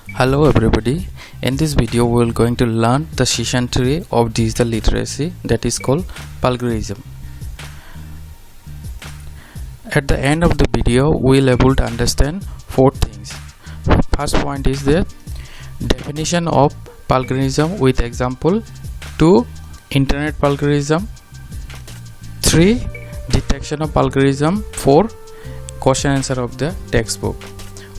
Hello everybody, in this video we are going to learn the session 3 of digital literacy, that is called plagiarism. At the end of the video we will able to understand 4 things. First point is the definition of plagiarism with example. 2. Internet plagiarism. 3. Detection of plagiarism. 4. Question answer of the textbook.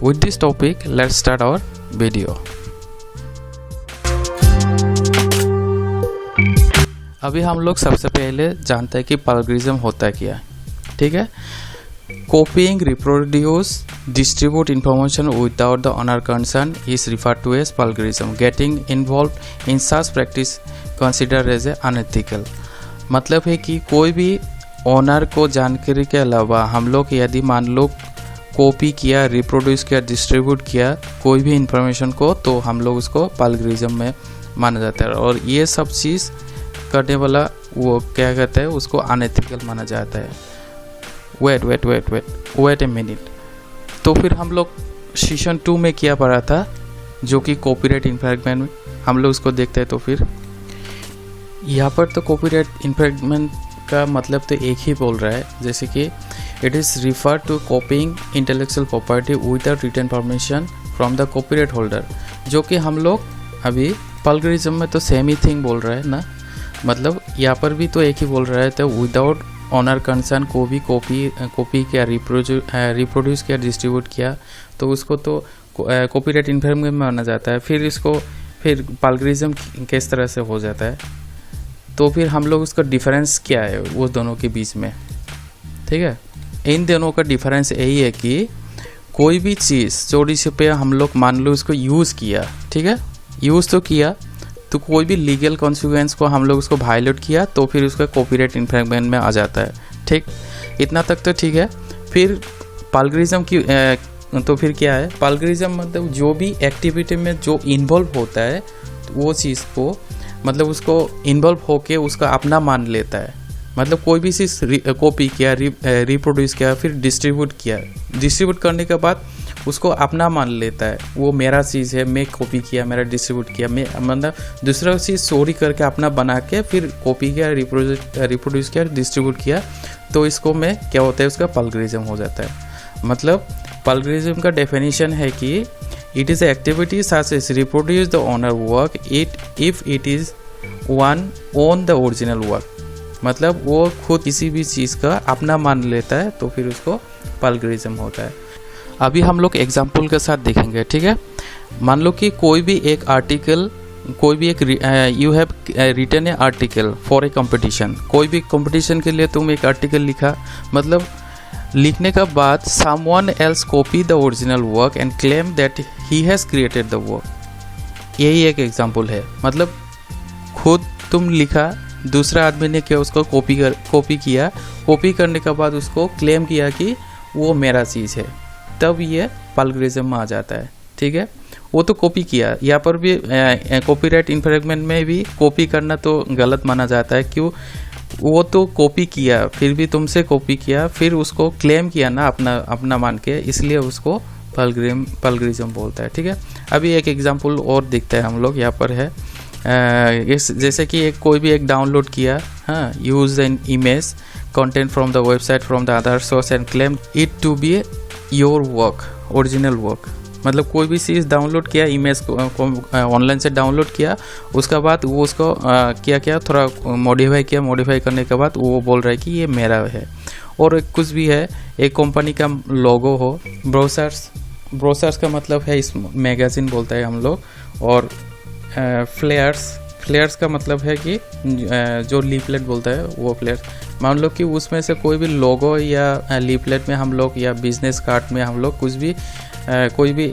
With this topic, let's start our video. अभी हम लोग सबसे पहले जानते हैं कि plagiarism होता है क्या। ठीक है, copying, reproduce, distribute information without the owner concern is referred to as plagiarism. Getting involve in such practice consider as a unethical. मतलब है कि कोई भी ओनर को जानकारी के अलावा हम लोग यदि मान लो कॉपी किया, रिप्रोड्यूस किया, डिस्ट्रीब्यूट किया कोई भी इंफॉर्मेशन को, तो हम लोग उसको प्लैगियरिज्म में माना जाता है। और ये सब चीज़ करने वाला वो क्या कहते हैं, उसको अनएथिकल माना जाता है। Wait a minute. तो फिर हम लोग सेशन 2 में क्या पढ़ा था, जो कि कॉपीराइट इन्फ्रिंजमेंट में, हम लोग उसको देखते हैं। तो फिर यहाँ पर तो कॉपीराइट इन्फ्रिंजमेंट का मतलब तो एक ही बोल रहा है, जैसे कि it is refer to copying intellectual property without written permission from the copyright holder. जो कि हम लोग अभी प्लैगियरिज्म में तो सेम ही थिंग बोल रहा है ना, मतलब यहाँ पर भी तो एक ही बोल रहा है। तो विदाउट ऑनर कंसर्न को भी कॉपी किया, रिप्रोड्यूस किया, डिस्ट्रीब्यूट किया, तो उसको तो कॉपीराइट इन्फ्रिंजमेंट में माना जाता है। फिर प्लैगियरिज्म किस तरह से हो जाता है, तो फिर हम लोग उसका डिफरेंस क्या है वो दोनों के बीच में। ठीक है, इन दोनों का डिफरेंस यही है कि कोई भी चीज़ चोरी छुपे हम लोग मान लो उसको यूज़ किया, ठीक है, यूज़ तो किया, तो कोई भी लीगल कॉन्सिक्वेंस को हम लोग उसको वायलेट किया तो फिर उसका कॉपीराइट इन्फ्रिंजमेंट में आ जाता है। ठीक, इतना तक तो ठीक है। फिर प्लैगियरिज्म की तो फिर क्या है, प्लैगियरिज्म मतलब जो भी एक्टिविटी में जो इन्वॉल्व होता है वो चीज़ को, मतलब उसको इन्वॉल्व होके उसका अपना मान लेता है। मतलब कोई भी चीज़ कॉपी किया, रिप्रोड्यूस किया, फिर डिस्ट्रीब्यूट किया, डिस्ट्रीब्यूट करने के बाद उसको अपना मान लेता है, वो मेरा चीज़ है, मैं कॉपी किया, मेरा डिस्ट्रीब्यूट किया, मैं मतलब दूसरा चीज़ चोरी करके अपना बना के फिर कॉपी किया, रिप्रोड्यूस किया, डिस्ट्रीब्यूट किया, तो इसको में क्या होता है, उसका प्लैगियरिज्म हो जाता है। मतलब प्लैगियरिज्म का डेफिनेशन है कि it is activity such as reproduce the owner work if it is one own the original work. मतलब वो खुद किसी भी चीज़ का अपना मान लेता है, तो फिर उसको प्लैगियरिज्म होता है। अभी हम लोग एग्जाम्पल के साथ देखेंगे। ठीक है, मान लो कि कोई भी एक आर्टिकल, कोई भी एक you have written a article for a competition. कोई भी कंपटीशन के लिए तुम एक आर्टिकल लिखा, मतलब लिखने का बाद someone else copy the original work and claim that he has created the work. यही एक एग्जाम्पल है। मतलब खुद तुम लिखा, दूसरा आदमी ने क्या उसको कॉपी किया, कॉपी करने के बाद उसको क्लेम किया कि वो मेरा चीज़ है, तब ये प्लैगियरिज्म में आ जाता है। ठीक है, वो तो कॉपी किया। यहाँ पर भी कॉपीराइट इन्फ्रिंजमेंट में भी कॉपी करना तो गलत माना जाता है। क्यों, वो तो कॉपी किया, फिर भी तुमसे कॉपी किया, फिर उसको क्लेम किया ना अपना मान के, इसलिए उसको प्लैगियरिज्म बोलता है। ठीक है, अभी एक एग्जाम्पल और देखते हैं हम लोग। यहाँ पर है जैसे कि कोई भी एक डाउनलोड किया, हाँ, use an image content from the website from the other source and claim it to be your work, original work. मतलब कोई भी चीज़ डाउनलोड किया, इमेज को ऑनलाइन से डाउनलोड किया, उसके बाद वो उसको क्या थोड़ा मॉडिफाई किया, मॉडिफाई करने के बाद वो बोल रहा है कि ये मेरा है। और कुछ भी है, एक कंपनी का लोगो हो, ब्रोशर्स का मतलब है इस मैगजीन बोलता है हम लोग, और फ्लेयर्स का मतलब है कि जो लीफलेट बोलता है वो फ्लेयर्स। मान लो कि उसमें से कोई भी लोगो या लीफलेट में हम लोग, या बिजनेस कार्ड में हम लोग कुछ भी कोई भी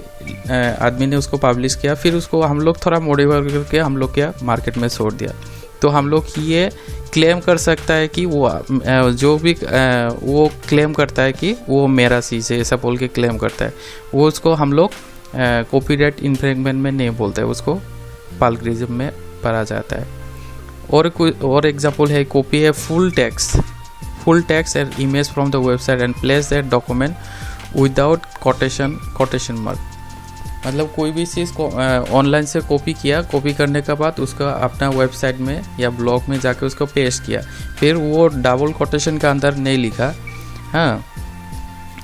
आदमी ने उसको पब्लिश किया, फिर उसको हम लोग थोड़ा मॉडिफाई करके हम लोग क्या मार्केट में छोड़ दिया, तो हम लोग ये क्लेम कर सकता है कि वो जो भी वो क्लेम करता है कि वो मेरा चीज़ है, ऐसा बोल के क्लेम करता है, वो उसको हम लोग कॉपीराइट इन्फ्रिंजमेंट में नहीं बोलते हैं, उसको प्लैगियरिज्म में पढ़ा जाता है। और एग्जाम्पल है, कॉपी है full text and image from the website and place that document without quotation mark. मतलब कोई भी चीज़ को ऑनलाइन से कॉपी किया, कॉपी करने के बाद उसका अपना वेबसाइट में या ब्लॉग में जाके उसको पेस्ट किया, फिर वो डबल कोटेशन के अंदर नहीं लिखा, हाँ,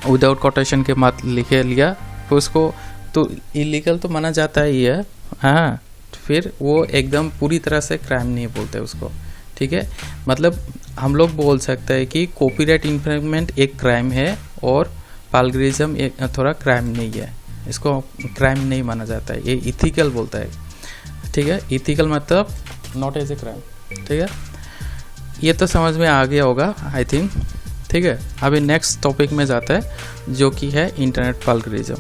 विदाउट कोटेशन के मत लिखे लिया, तो उसको तो इलीगल तो माना जाता ही है, हाँ, फिर वो एकदम पूरी तरह से क्राइम नहीं बोलते उसको, ठीक है। मतलब हम लोग बोल सकते हैं कि कॉपीराइट इन्फ्रिंजमेंट एक क्राइम है और प्लेगरिज्म एक थोड़ा क्राइम नहीं है, इसको क्राइम नहीं माना जाता है, ये इथिकल बोलता है, ठीक है। इथिकल मतलब नॉट एज ए क्राइम, ठीक है। ये तो समझ में आ गया होगा आई थिंक, ठीक है। अभी नेक्स्ट टॉपिक में जाता है जो कि है इंटरनेट प्लेगरिज्म।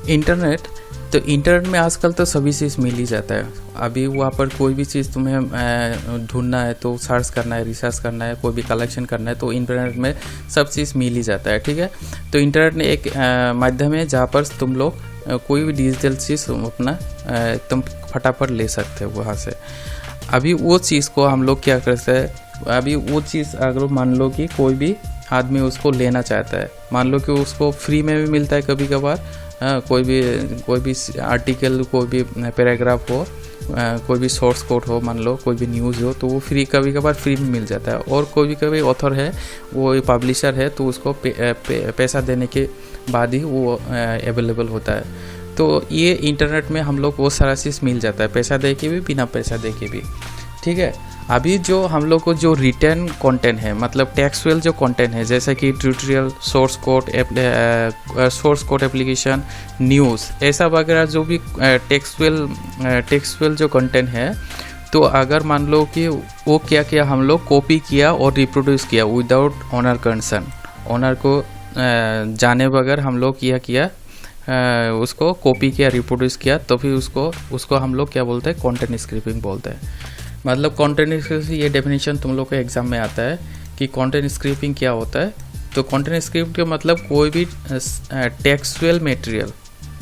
इंटरनेट में आजकल तो सभी चीज़ मिल ही जाता है। अभी वहाँ पर कोई भी चीज़ तुम्हें ढूंढना है तो सर्च करना है, रिसर्च करना है, कोई भी कलेक्शन करना है तो इंटरनेट में सब चीज़ मिल ही जाता है, ठीक है। तो इंटरनेट में एक माध्यम है जहाँ पर तुम लोग कोई भी डिजिटल चीज़ अपना तुम फटाफट ले सकते हो वहाँ से। अभी वो चीज़ को हम लोग क्या करते हैं, अभी वो चीज़ अगर मान लो कि कोई भी आदमी उसको लेना चाहता है, मान लो कि उसको फ्री में भी मिलता है कभी कभार, कोई भी आर्टिकल, कोई भी पैराग्राफ हो, कोई भी सोर्स कोड हो, मान लो कोई भी न्यूज़ हो, तो वो फ्री कभी कभार फ्री में मिल जाता है। और कोई भी ऑथर है, वो पब्लिशर है, तो उसको पैसा देने के बाद ही वो अवेलेबल होता है। तो ये इंटरनेट में हम लोग वो सारा चीज़ मिल जाता है, पैसा दे के भी, बिना पैसा दे के भी, ठीक है। अभी जो हम लोग को जो रिटर्न कंटेंट है, मतलब टेक्सुअल जो कंटेंट है, जैसे कि tutorial, source code application, news, ऐसा वगैरह जो भी टेक्सुअल जो कंटेंट है, तो अगर मान लो कि वो क्या किया, हम लोग कॉपी किया और रिप्रोड्यूस किया विदाउट ऑनर कंसर्न, ऑनर को जाने बगैर हम लोग किया उसको कॉपी किया, रिप्रोड्यूस किया, तो फिर उसको हम लोग क्या बोलते हैं, कंटेंट स्क्रिपिंग बोलते हैं। मतलब कंटेंट स्क्रिपिंग, ये डेफिनेशन तुम लोग के एग्जाम में आता है कि कंटेंट स्क्रिपिंग क्या होता है। तो कंटेंट स्क्रिप्ट का मतलब कोई भी textual material,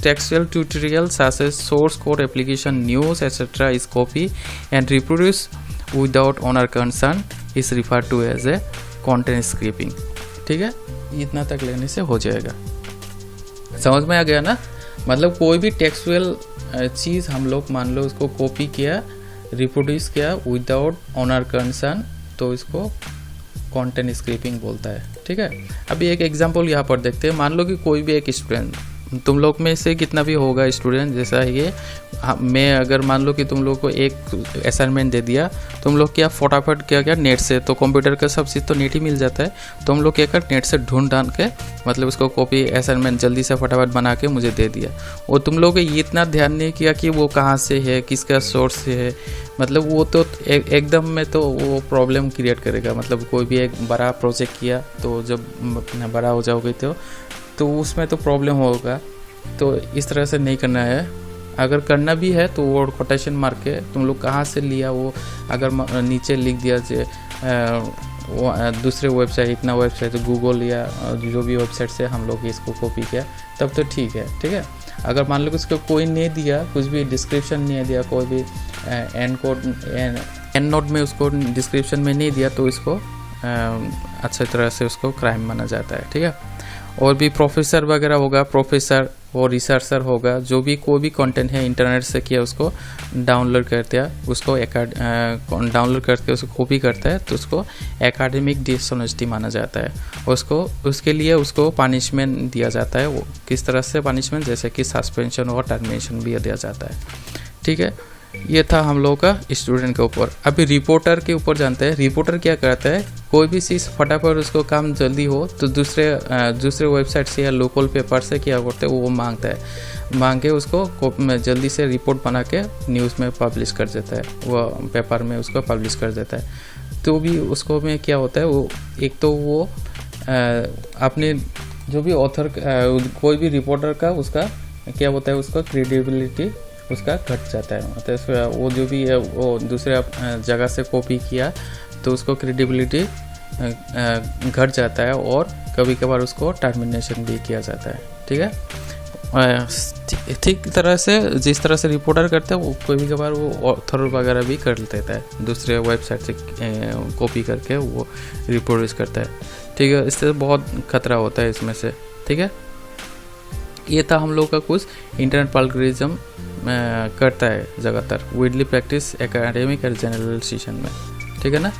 textual tutorial such as source code application, news etc. is copy and reproduced without owner consent is referred to as a content scraping, ठीक है। इतना तक लेने से हो जाएगा, समझ में आ गया ना। मतलब कोई भी टेक्सुअल चीज़ हम लोग मान लो उसको कॉपी किया, रिप्रोड्यूस किया विदाउट ऑनर कंसर्न, तो इसको कंटेंट स्क्रिपिंग बोलता है, ठीक है। अभी एक एग्जांपल यहाँ पर देखते हैं। मान लो कि कोई भी एक स्टूडेंट, तुम लोग में से कितना भी होगा स्टूडेंट जैसा ये, मैं अगर मान लो कि तुम लोग को एक असाइनमेंट दे दिया, तुम लोग क्या फटाफट क्या नेट से, तो कंप्यूटर का सब चीज़ तो नेट ही मिल जाता है, तो हम लोग क्या कर नेट से ढूंढ के मतलब उसको कॉपी असाइनमेंट जल्दी से फटाफट बना के मुझे दे दिया। और तुम लोग ये इतना ध्यान नहीं किया कि वो कहाँ से है, किसका सोर्स से है, मतलब वो तो एकदम में तो वो प्रॉब्लम क्रिएट करेगा। मतलब कोई भी एक बड़ा प्रोजेक्ट किया तो जब बड़ा हो जाओगे तो उसमें तो प्रॉब्लम होगा। तो इस तरह से नहीं करना है। अगर करना भी है तो वो कोटेशन मार के तुम लोग कहाँ से लिया, वो अगर नीचे लिख दिया वो दूसरे वेबसाइट, इतना वेबसाइट गूगल या जो भी वेबसाइट से हम लोग इसको कॉपी किया, तब तो ठीक है, ठीक है। अगर मान लो कि उसको कोई नहीं दिया, कुछ भी डिस्क्रिप्शन नहीं दिया, कोई भी एंड नोट में उसको डिस्क्रिप्शन में नहीं दिया, तो इसको अच्छी तरह से उसको क्राइम माना जाता है, ठीक है। और भी प्रोफेसर वगैरह होगा, प्रोफेसर और रिसर्चर होगा, जो भी कोई भी कंटेंट है इंटरनेट से किया उसको डाउनलोड करते हैं, उसको डाउनलोड करके उसको कॉपी करता है, तो उसको एकेडमिक डिसऑनेस्टी माना जाता है। उसके लिए उसको पनिशमेंट दिया जाता है। वो किस तरह से पनिशमेंट, जैसे कि सस्पेंशन और टर्मिनेशन भी दिया जाता है, ठीक है। ये था हम लोगों का स्टूडेंट के ऊपर। अभी रिपोर्टर के ऊपर जानते हैं। रिपोर्टर क्या करता है, कोई भी चीज़ फटाफट उसको काम जल्दी हो तो दूसरे वेबसाइट से या लोकल पेपर से क्या करते हैं, वो मांगता है, मांग के उसको जल्दी से रिपोर्ट बना के न्यूज़ में पब्लिश कर देता है, वो पेपर में उसको पब्लिश कर देता है। तो भी उसको में क्या होता है, वो एक तो वो अपने जो भी ऑथर, कोई भी रिपोर्टर का उसका क्या होता है, उसका क्रेडिबिलिटी उसका घट जाता है। मतलब वो जो भी है वो दूसरे जगह से कॉपी किया तो उसको क्रेडिबिलिटी घट जाता है और कभी कभार उसको टर्मिनेशन भी किया जाता है, ठीक है। ठीक तरह से जिस तरह से रिपोर्टर करता है वो कभी कभार वो ऑथर वगैरह भी कर देता है, दूसरे वेबसाइट से कॉपी करके वो रिप्रोड्यूस करता है। ठीक है, इससे बहुत खतरा होता है इसमें से। ठीक है, ये था हम लोग का कुछ इंटरनेट प्लगरिज्म करता है ज़्यादातर विडली प्रैक्टिस एकेडमिक और जनरल सेशन में। ठीक है ना।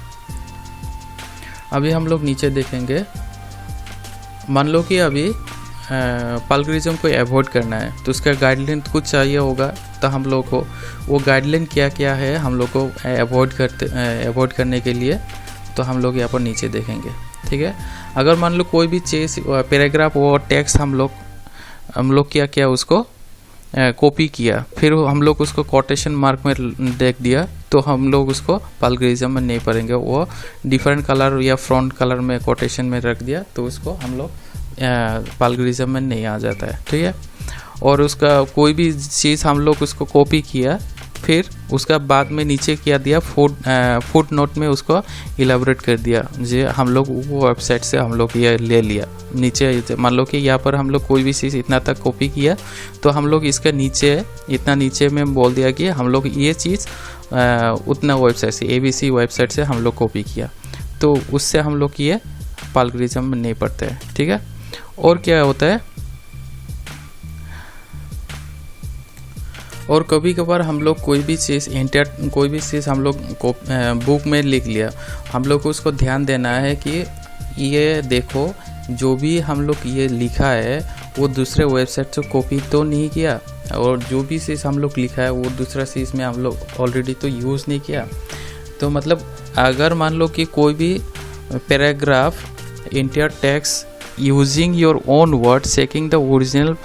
अभी हम लोग नीचे देखेंगे, मान लो कि अभी प्लगरिज्म को अवॉइड करना है तो उसका गाइडलाइन कुछ चाहिए होगा, तो हम लोग को वो गाइडलाइन क्या क्या है हम लोग को अवॉइड करने के लिए, तो हम लोग यहाँ पर नीचे देखेंगे। ठीक है, अगर मान लो कोई भी चीज़ पैराग्राफ और टेक्स्ट हम लोग क्या किया उसको कॉपी किया, फिर हम लोग उसको कोटेशन मार्क में देख दिया, तो हम लोग उसको प्लगरिज्म में नहीं पढ़ेंगे। वो डिफरेंट कलर या फ्रंट कलर में कोटेशन में रख दिया तो उसको हम लोग प्लगरिज्म में नहीं आ जाता है। ठीक है, और उसका कोई भी चीज़ हम लोग उसको कॉपी किया, फिर उसका बाद में नीचे क्या दिया, फुट नोट में उसको इलाबोरेट कर दिया, जो हम लोग वो वेबसाइट से हम लोग ये ले लिया नीचे। मान लो कि यहाँ पर हम लोग कोई भी चीज़ इतना तक कॉपी किया, तो हम लोग इसका नीचे इतना नीचे में बोल दिया कि हम लोग ये चीज़ उतना वेबसाइट से ABC वेबसाइट से हम लोग कॉपी किया, तो उससे हम लोग ये प्लगरिज्म में नहीं पढ़ते हैं। ठीक है, और क्या होता है, और कभी कभार हम लोग कोई भी चीज़ हम लोग बुक में लिख लिया, हम लोग को उसको ध्यान देना है कि ये देखो जो भी हम लोग ये लिखा है वो दूसरे वेबसाइट से कॉपी तो नहीं किया, और जो भी चीज़ हम लोग लिखा है वो दूसरा चीज़ में हम लोग ऑलरेडी तो यूज़ नहीं किया। तो मतलब अगर मान लो कि कोई भी paragraph enter text using your own word checking the original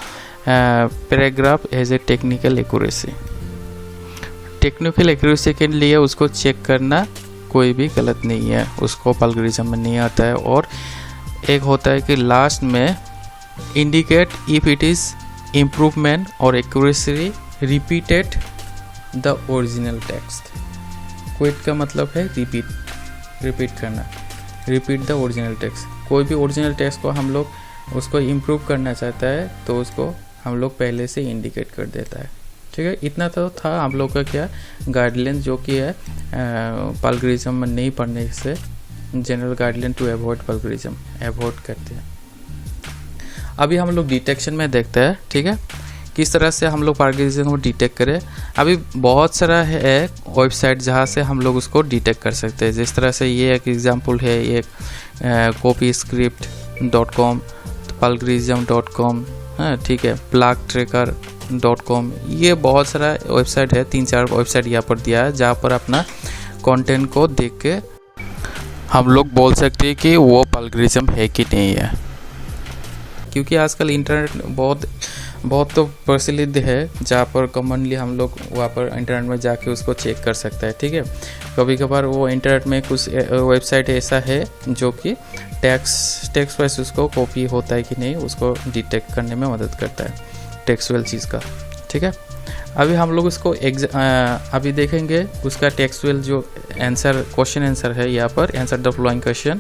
paragraph as a technical accuracy के लिए उसको चेक करना कोई भी गलत नहीं है, उसको प्लगरिज्म में नहीं आता है। और एक होता है कि लास्ट में indicate if it is improvement और accuracy repeated the original text. Quit का मतलब है रिपीट करना, रिपीट द ओरिजिनल टेक्स्ट। कोई भी ओरिजिनल टेक्स्ट को हम लोग उसको इम्प्रूव करना चाहता है तो उसको हम लोग पहले से इंडिकेट कर देता है। ठीक है, इतना तो था हम लोग का क्या गाइडलाइन जो कि है प्लगरिज्म में नहीं पढ़ने से, general guideline to avoid plagiarism avoid करते हैं। अभी हम लोग डिटेक्शन में देखते हैं। ठीक है, किस तरह से हम लोग प्लगरिज्म को डिटेक्ट करें। अभी बहुत सारा है वेबसाइट जहाँ से हम लोग उसको डिटेक्ट कर सकते हैं, जिस तरह से ये एक एग्जांपल है, एक copyscript.com, प्लगरिज्म.com, हाँ ठीक है, plugtracker.com, ये बहुत सारा वेबसाइट है, 3-4 वेबसाइट यहाँ पर दिया है जहाँ पर अपना कंटेंट को देख के हम लोग बोल सकते हैं कि वो प्लगरिज्म है कि नहीं है। क्योंकि आजकल इंटरनेट बहुत तो प्रचलित है जहाँ पर कॉमनली हम लोग वहाँ पर इंटरनेट में जाके उसको चेक कर सकता है। ठीक है, कभी कभार वो इंटरनेट में कुछ वेबसाइट ऐसा है जो कि टेक्स्ट वाइज उसको कॉपी होता है कि नहीं उसको डिटेक्ट करने में मदद करता है, टेक्सुअल चीज़ का। ठीक है, अभी हम लोग उसको अभी देखेंगे उसका टेक्सुअल जो आंसर क्वेश्चन आंसर है, यहाँ पर आंसर द फॉलोइंग क्वेश्चन।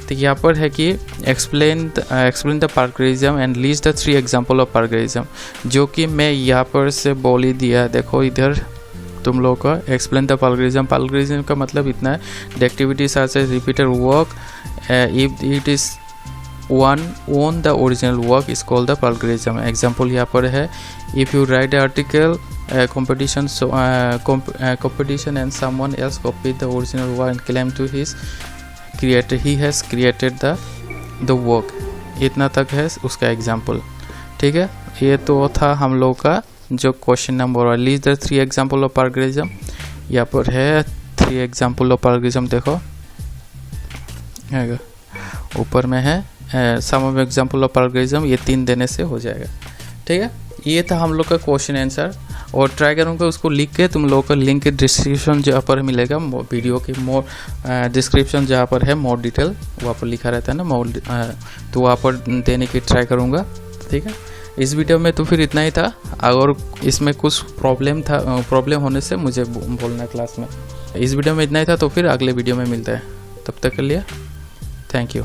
तो यहाँ पर है कि explain the plagiarism and list the 3 example of plagiarism, जो कि मैं यहाँ पर से बोल ही दिया। देखो इधर तुम लोग का एक्सप्लेन द प्लगरिज्म का मतलब इतना है, the activity such as repeated work if it is own the original work is called the plagiarism. Example यहाँ पर है, इफ यू राइट article competition and someone else copied the original work and claimed to he has created the work। इतना तक है उसका एग्जाम्पल। ठीक है, ये तो था हम लोग का जो question number 1, list the 3 example of plagiarism. यहाँ पर है 3 एग्जाम्पल ऑफ प्लगरिज्म, देखो ऊपर में है सम ऑफ एग्जाम्पल ऑफ प्लगरिज्म, ये 3 देने से हो जाएगा। ठीक है, ये था हम लोग का क्वेश्चन आंसर, और ट्राई करूँगा उसको लिख के तुम लोगों को लिंक डिस्क्रिप्शन जहाँ पर मिलेगा, वीडियो की मोर डिस्क्रिप्शन जहाँ पर है मोर डिटेल वहाँ पर लिखा रहता है ना मोर, तो वहाँ पर देने की ट्राई करूँगा। ठीक है, इस वीडियो में तो फिर इतना ही था। अगर इसमें कुछ प्रॉब्लम होने से मुझे बोलना क्लास में। इस वीडियो में इतना ही था, तो फिर अगले वीडियो में मिलता है, तब तक के लिए थैंक यू।